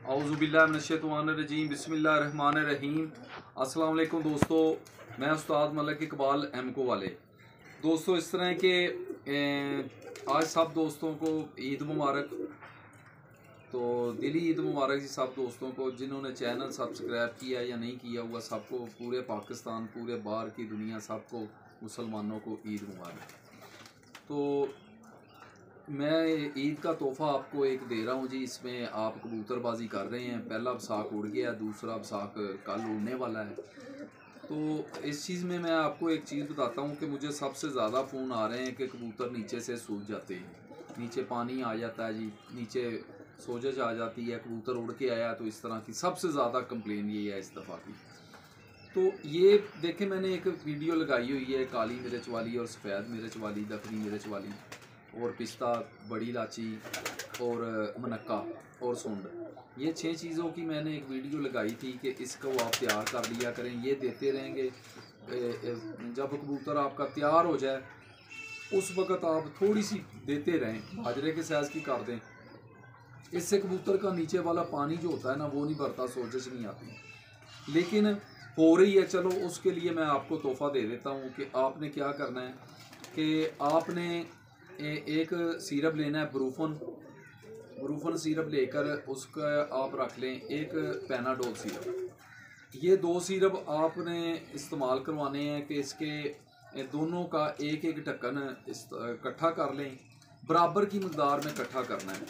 औज़ुबिल्लाहिमिनश्शैतानिर्रजीम बिस्मिल्लाहिर्रहमानिर्रहीम। अस्सलाम वालेकुम दोस्तों, मैं उस्ताद मलिक इकबाल एमको वाले। दोस्तों इस तरह के आज सब दोस्तों को ईद मुबारक। तो दिली ईद मुबारक जी सब दोस्तों को, जिन्होंने चैनल सब्सक्राइब किया या नहीं किया हुआ सबको, पूरे पाकिस्तान, पूरे बाहर की दुनिया, सबको मुसलमानों को ईद मुबारक। तो मैं ईद का तोहफ़ा आपको एक दे रहा हूँ जी। इसमें आप कबूतरबाजी कर रहे हैं, पहला बसाख उड़ गया, दूसरा बसाख कल उड़ने वाला है। तो इस चीज़ में मैं आपको एक चीज़ बताता हूँ कि मुझे सबसे ज़्यादा फ़ोन आ रहे हैं कि कबूतर नीचे से सूज जाते हैं, नीचे पानी आ जाता है जी, नीचे सोजश आ जाती है, कबूतर उड़ के आया। तो इस तरह की सबसे ज़्यादा कंप्लेन ये है इस दफ़ा की। तो ये देखें, मैंने एक वीडियो लगाई हुई है काली मिर्च वाली और सफ़ेद मिर्च वाली, दखनी मिर्च वाली, और पिस्ता, बड़ी इलायची और मनक्का और सूंड, ये 6 चीज़ों की मैंने एक वीडियो लगाई थी कि इसको आप तैयार कर लिया करें, ये देते रहेंगे। जब कबूतर आपका तैयार हो जाए उस वक़्त आप थोड़ी सी देते रहें, बाजरे के साइज़ की कर दें। इससे कबूतर का नीचे वाला पानी जो होता है ना, वो नहीं भरता, सोजश नहीं आती। लेकिन हो रही है, चलो उसके लिए मैं आपको तोहफ़ा दे देता हूँ कि आपने क्या करना है कि आपने एक सिरप लेना है, ब्रूफन सिरप लेकर उसका आप रख लें एक पैनाडोल सिरप। ये 2 सिरप आपने इस्तेमाल करवाने हैं कि इसके दोनों का एक एक ढक्कन इकट्ठा कर लें, बराबर की मकदार में इकट्ठा करना है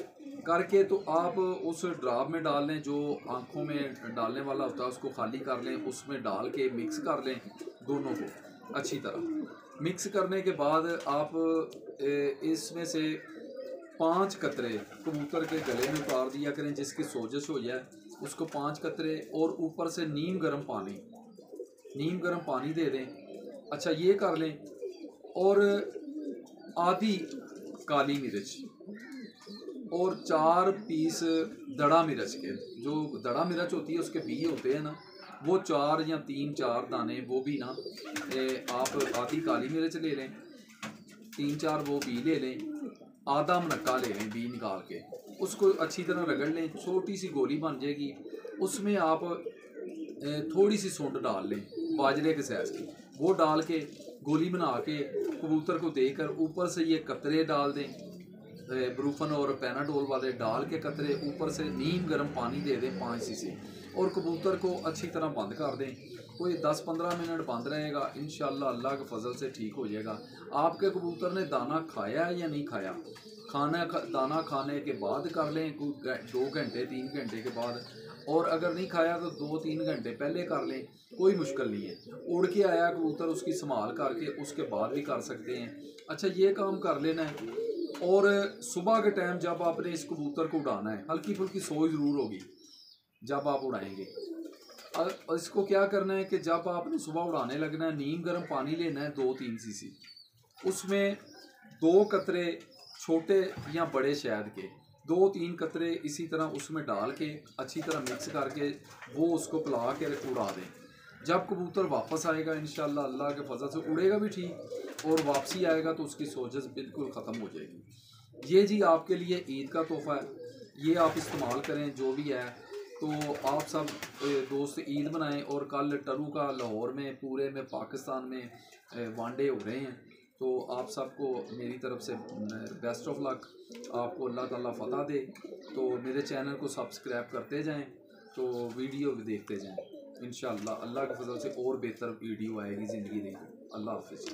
करके। तो आप उस ड्राप में डाल लें, जो आँखों में डालने वाला होता है उसको खाली कर लें, उसमें डाल के मिक्स कर लें दोनों को अच्छी तरह। मिक्स करने के बाद आप इसमें से 5 कतरे कबूतर के गले में उतार दिया करें, जिसकी सोजश हो जाए उसको 5 कतरे, और ऊपर से नीम गर्म पानी दे दें। अच्छा, ये कर लें। और आधी काली मिर्च और 4 पीस दड़ा मिर्च के, जो दड़ा मिर्च होती है उसके बीज होते हैं ना, वो 4 या 3-4 दाने, वो भी ना आप आधी काली मिर्च ले लें, 3-4 वो बी ले लें, आधा मनक्का ले लें, बी निकाल के उसको अच्छी तरह रगड़ लें, छोटी सी गोली बन जाएगी। उसमें आप थोड़ी सी सूंड डाल लें, बाजरे के साइज़ की, वो डाल के गोली बना के कबूतर को देकर ऊपर से ये कतरे डाल दें, ब्रूफन और पैनाडोल वाले डाल के कतरे, ऊपर से नीम गर्म पानी दे दें 5 सीसी, और कबूतर को अच्छी तरह बंद कर दें। कोई 10-15 मिनट बंद रहेगा, इंशाल्लाह अल्लाह के फजल से ठीक हो जाएगा। आपके कबूतर ने दाना खाया है या नहीं खाया, दाना खाने के बाद कर लें, 2 घंटे 3 घंटे के बाद। और अगर नहीं खाया तो 2-3 घंटे पहले कर लें, कोई मुश्किल नहीं है। उड़ के आया कबूतर, उसकी संभाल करके उसके बाद भी कर सकते हैं। अच्छा, ये काम कर लेना है। और सुबह के टाइम जब आपने इस कबूतर को उड़ाना है, हल्की फुल्की सोई ज़रूर होगी जब आप उड़ाएंगे। और इसको क्या करना है कि जब आपने सुबह उड़ाने लगना है, नीम गर्म पानी लेना है 2-3 सीसी, उसमें 2 कतरे छोटे या बड़े शहद के, 2-3 कतरे इसी तरह उसमें डाल के अच्छी तरह मिक्स करके वो उसको पिला के उड़ा दें। जब कबूतर वापस आएगा इंशाल्लाह अल्लाह के फजल से उड़ेगा भी ठीक, और वापसी आएगा तो उसकी सोजश बिल्कुल ख़त्म हो जाएगी। ये जी आपके लिए ईद का तोहफ़ा है, ये आप इस्तेमाल करें जो भी है। तो आप सब दोस्त ईद बनाएं। और कल टरू का लाहौर में, पूरे में पाकिस्तान में वनडे हो रहे हैं। तो आप सबको मेरी तरफ से बेस्ट ऑफ लक, आपको अल्लाह ताला फ़तह दे। तो मेरे चैनल को सब्सक्राइब करते जाएं, तो वीडियो भी देखते जाएं। इंशाअल्लाह अल्लाह के फजल से और बेहतर वीडियो आएगी ज़िंदगी में। अल्लाह हाफ़िज़।